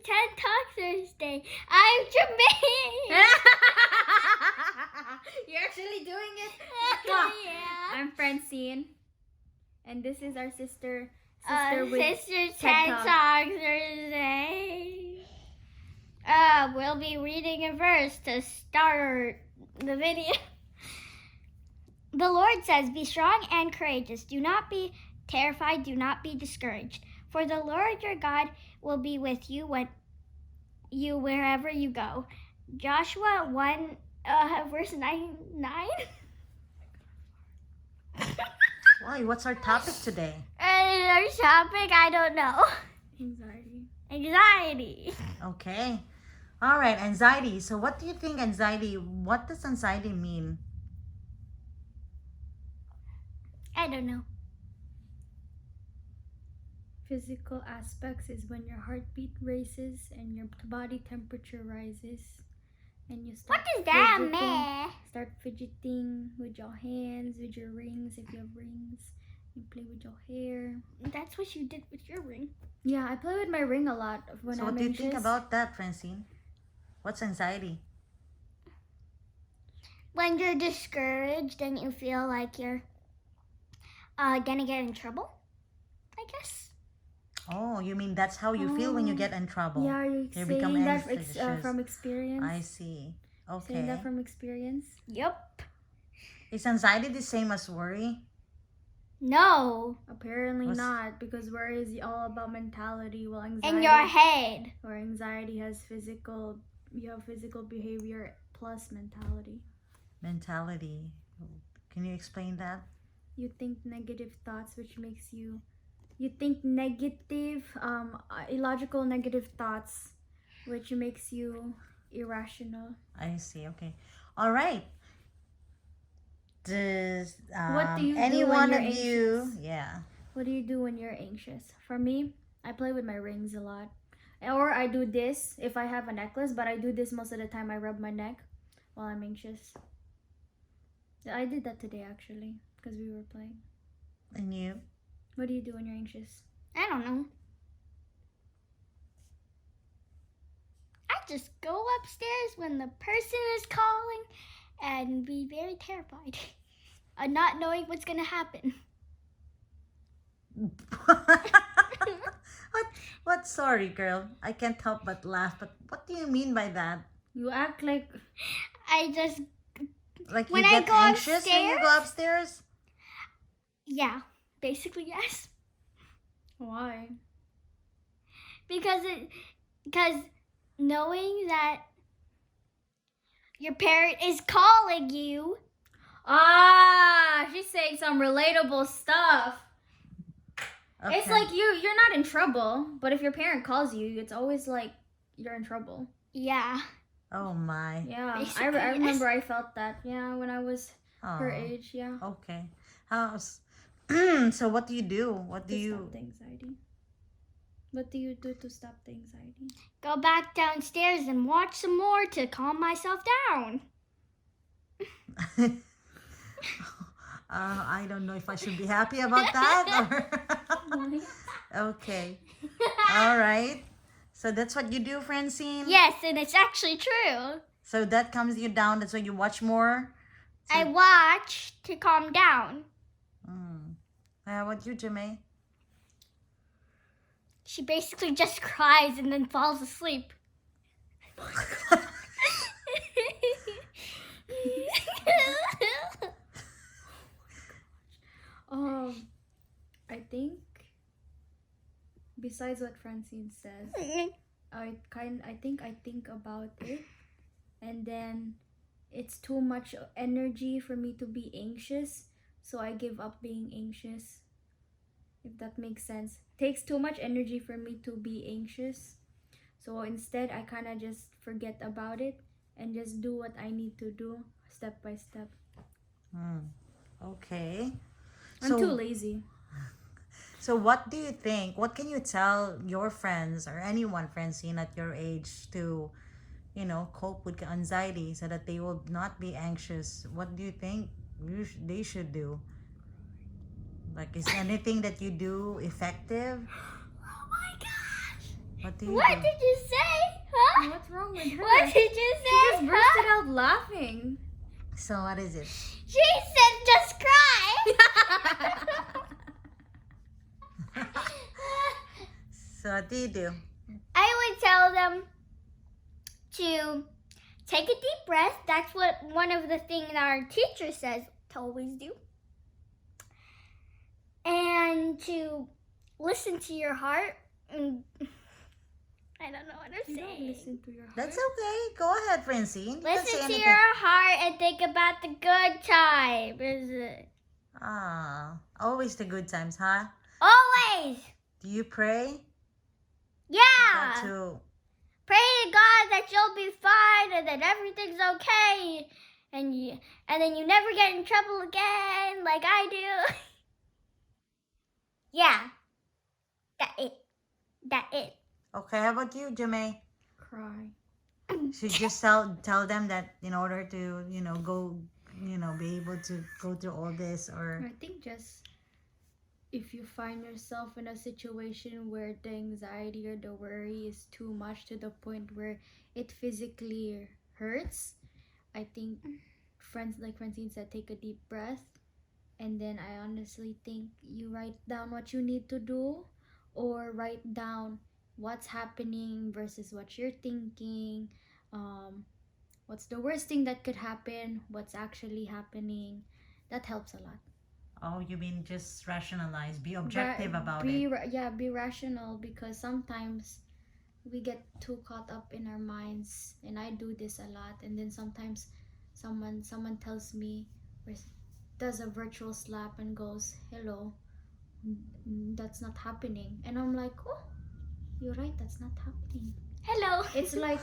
TED Talk Thursday. I'm Jermaine. You're actually doing it? Yeah. I'm Francine. And this is our sister Sister TED TED Talk. Talk Thursday. We'll be reading a verse to start the video. The Lord says, "Be strong and courageous. Do not be terrified. Do not be discouraged. For the Lord your God will be with you wherever you go." Joshua 1, verse 9. Why? What's our topic today? And our topic, I don't know. Anxiety. Okay. All right, anxiety. So what do you think what does anxiety mean? I don't know. Physical aspects is when your heartbeat races and your body temperature rises. And you start What does that fidgeting- mean? Start fidgeting with your hands, with your rings, if you have rings. You play with your hair. That's what you did with your ring. Yeah, I play with my ring a lot when So I'm what do you anxious. think about that, Francine? What's anxiety? When you're discouraged and you feel like you're gonna get in trouble, I guess. Oh, you mean that's how you feel when you get in trouble? Yeah, are you You become saying that anxious. from experience? I see. Saying that Okay. from experience? Yep. Is anxiety the same as worry? No. Apparently What's- not, because worry is all about mentality, while anxiety In your head. or anxiety has physical behavior plus mentality. Mentality. Can you explain that? You think negative thoughts, which makes you think negative, illogical negative thoughts, which makes you irrational. I see. Okay. All right. Does What do you do any when one you're of you? anxious? Yeah. What do you do when you're anxious? For me, I play with my rings a lot. Or I do this if I have a necklace, but I do this most of the time. I rub my neck while I'm anxious. I did that today actually, because we were playing. And you? What do you do when you're anxious? I don't know. I just go upstairs when the person is calling and be very terrified. Not knowing what's gonna happen. What? Sorry, girl. I can't help but laugh. But what do you mean by that? You act like I just, Like When you I get go anxious when you go upstairs? yeah, basically yes. why? Because knowing that your parent is calling you. She's saying some relatable stuff. It's Okay. like you're not in trouble, but if your parent calls you, it's always like you're in trouble. Yeah. Oh my. Yeah, Basically, I yes. remember I felt that. Yeah, when I was her Oh. age. Yeah. Okay. How's so what do you do? What do To you stop the anxiety. What do you do to stop the anxiety? Go back downstairs and watch some more to calm myself down. I don't know if I should be happy about that or okay. All right. So that's what you do, Francine? Yes, and it's actually true. So that calms you down. That's why you watch more? I watch to calm down. How about you, Jemay? She basically just cries and then falls asleep. I think besides what Francine says, I think about it, and then it's too much energy for me to be anxious, so I give up being anxious. If that makes sense. Takes too much energy for me to be anxious. So instead I kind of just forget about it and just do what I need to do step by step. Okay. I'm too lazy. So what do you think? What can you tell your friends or anyone, Francine, at your age to, cope with anxiety so that they will not be anxious? What do you think they should do? Like, is anything that you do effective? Oh my gosh. What do you What do? did you say? Huh? What's wrong with her? What did you She say? just bursted out laughing. So what is it? She said just cry. So what do you do? I would tell them to take a deep breath. That's what one of the things our teacher says to always do. And to listen to your heart. And I don't know what to You say. don't listen to your heart. That's okay. Go ahead, Francine. You can say Listen to anything. your heart and think about the good times. Ah, always the good times, huh? Always. Do you pray? Yeah. To Pray to God that you'll be fine and that everything's okay. And then you never get in trouble again like I do. Yeah. That it. okay, how about you, Jamae? Cry. Should just tell them that in order to go be able to go through all this, or I think just if you find yourself in a situation where the anxiety or the worry is too much to the point where it physically hurts, I think friends, like Francine said, take a deep breath, and then I honestly think you write down what you need to do, or write down what's happening versus what you're thinking. What's the worst thing that could happen? What's actually happening? That helps a lot. oh, you mean just rationalize, be objective about be it. be rational, because sometimes we get too caught up in our minds, and I do this a lot. And then sometimes someone tells me, or does a virtual slap and goes, hello, that's not happening, and I'm like, oh, you're right, that's not happening. Hello. It's like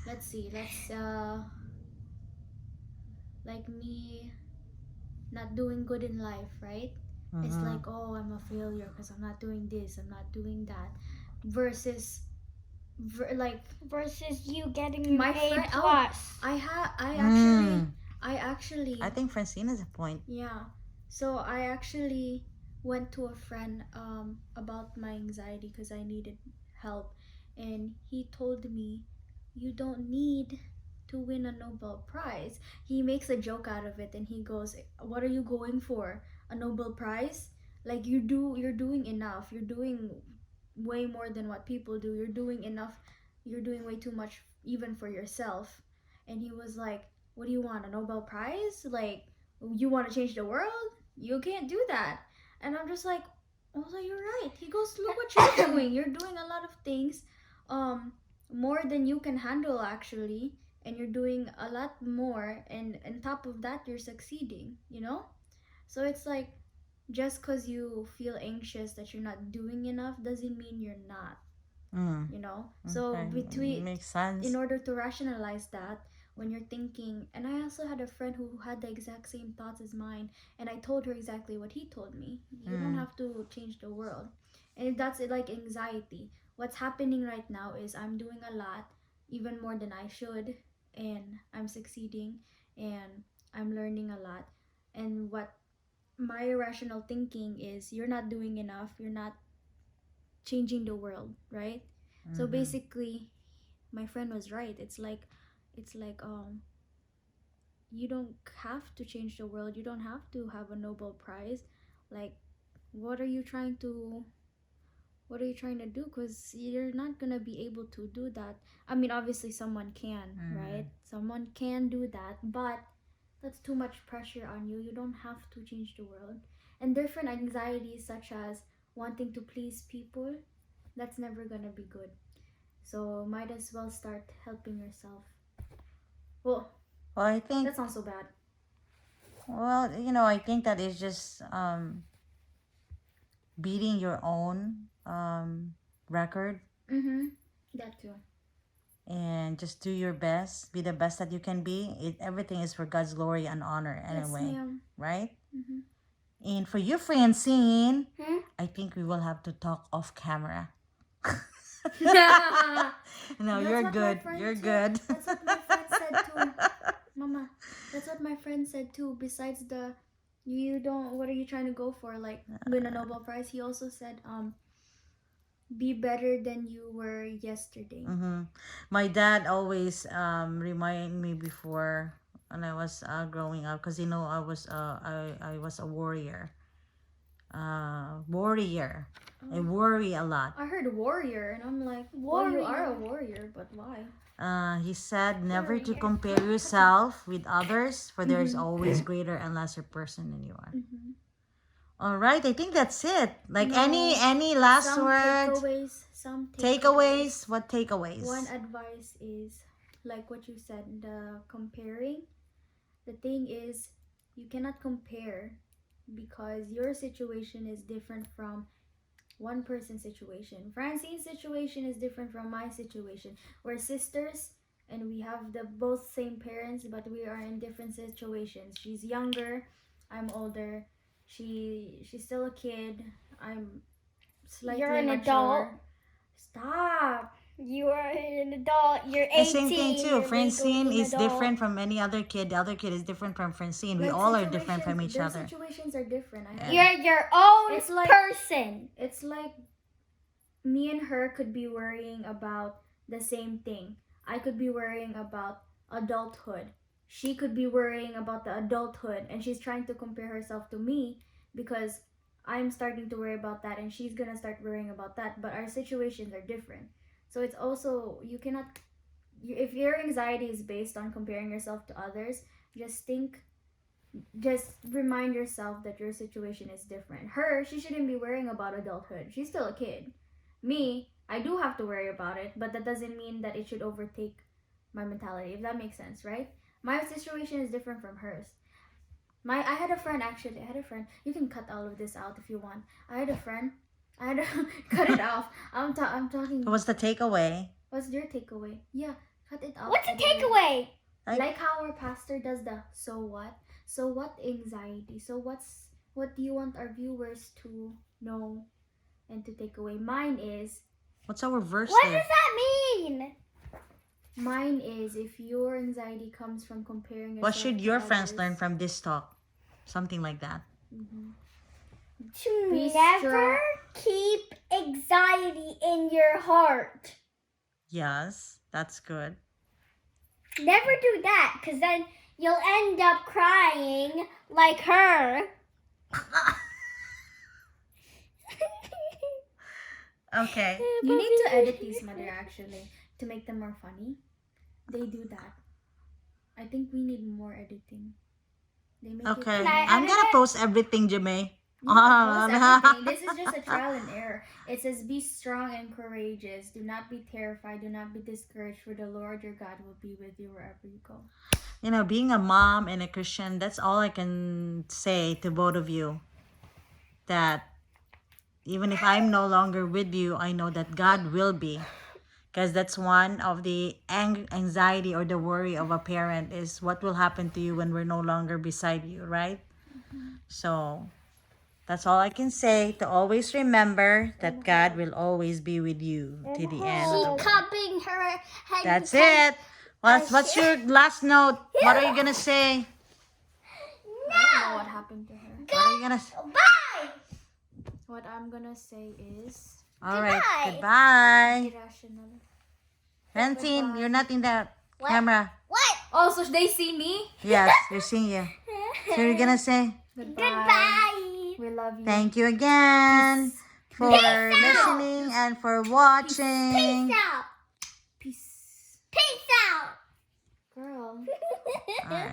let's like me not doing good in life, right? It's Mhm. like, oh, I'm a failure because I'm not doing this, I'm not doing that, versus like versus you getting My A friend- oh, plus. I Mm. actually I think Francine has a point. yeah, so I actually went to a friend about my anxiety because I needed help, and he told me, you don't need to win a Nobel Prize. He makes a joke out of it, and he goes, what are you going for, a Nobel Prize? Like, you're doing enough, you're doing way more than what people do, you're doing enough, you're doing way too much even for yourself. And he was like, what do you want, a Nobel Prize? Like, you want to change the world? You can't do that. And I'm just like, oh, so you're right. He goes, look what you're doing, you're doing a lot of things, more than you can handle actually, and you're doing a lot more, and on top of that you're succeeding, you know? So it's like, just because you feel anxious that you're not doing enough doesn't mean you're not, Mm. you know? So Okay. Makes sense. in order to rationalize that, when you're thinking, and I also had a friend who had the exact same thoughts as mine, and I told her exactly what he told me. You don't have to change the world. And that's it, like anxiety. What's happening right now is I'm doing a lot, even more than I should, and I'm succeeding, and I'm learning a lot. And what my irrational thinking is, you're not doing enough, you're not changing the world, right? So Mhm. basically, my friend was right. It's like you don't have to change the world, you don't have to have a Nobel Prize. Like, what are you trying to do? Because you're not gonna be able to do that. I mean, obviously someone can, right? Someone can do that, but that's too much pressure on you. You don't have to change the world. And different anxieties, such as wanting to please people, that's never gonna be good. So might as well start helping yourself. Well, Well, I think that sounds so bad. I think that is just beating your own record, That too. and just do your best, be the best that you can be. Everything is for God's glory and honor anyway, Yes, ma'am. right? Mhm. And for you, Francine, Hmm? I think we will have to talk off camera. No, That's you're what my good. friend You're said. good. That's what my friend said too. Mama, that's what my friend said too. Besides the, you don't, what are you trying to go for? Like, win a Nobel Prize. He also said, be better than you were yesterday. My dad always remind me before when I was growing up, because I was a warrior. Warrior. I worry a lot. I heard warrior, and I'm like, well, you are a warrior, but why? He said never to compare yourself with others, for there is always greater and lesser person than you are. All right, I think that's it. Like No. any last Some words? takeaways. Some Takeaways? What takeaways? One advice is, like what you said, the comparing. The thing is, you cannot compare because your situation is different from one person's situation. Francine's situation is different from my situation. We're sisters and we have the both same parents, but we are in different situations. She's younger, I'm older. She's still a kid. I'm slightly You're an mature. adult. Stop. You are an adult. You're 18. The same thing too. You're Francine legally an is adult. different from any other kid. The other kid is different from Francine. We Like, all are different from each their other. situations are different. You're your own It's like- person. It's like me and her could be worrying about the same thing. I could be worrying about adulthood. She could be worrying about the adulthood, and she's trying to compare herself to me because I'm starting to worry about that and she's gonna start worrying about that. But our situations are different. So it's also, if your anxiety is based on comparing yourself to others, just remind yourself that your situation is different. She shouldn't be worrying about adulthood. She's still a kid. Me, I do have to worry about it, but that doesn't mean that it should overtake my mentality, if that makes sense, right? My situation is different from hers. I had a friend. You can cut all of this out if you want. I had to cut it off. I'm talking. What's the takeaway? What's your takeaway? Yeah, cut it out. What's the takeaway? Like how our pastor does the so what? So what anxiety? So what do you want our viewers to know and to take away? Mine is, What's our verse What there? does that mean? mine is if your anxiety comes from comparing yourself What should to your friends others, learn from this talk? Something like that. To Be never strong. keep anxiety in your heart. Yes, that's good. Never do that, because then you'll end up crying like her. Okay. You need to edit these, Mother, actually, to make them more funny. They do that. I think we need more editing. They make Okay. it I I'm edit gonna it? post everything, Jimmy. You can post everything. This is just a trial and error. It says, be strong and courageous. Do not be terrified. Do not be discouraged, for the Lord your God will be with you wherever you go. You know, being a mom and a Christian, that's all I can say to both of you. That even if I'm no longer with you, I know that God will be. Because that's one of the anxiety or the worry of a parent is what will happen to you when we're no longer beside you, right? So that's all I can say, to always remember that God will always be with you to the end. Keep cupping her head. That's it. What's your last note? What are you gonna say? I don't know what happened to her. What are you gonna say? Bye. What I'm gonna say is All right. Goodbye. Goodbye. irrational. Francine, you're not in the What? camera. What? Oh, so they see me? Yes, you're seeing you. So you're gonna say Goodbye. We love you. thank you again for out. listening and for watching. Peace out. Peace. Peace out. Girl. All right.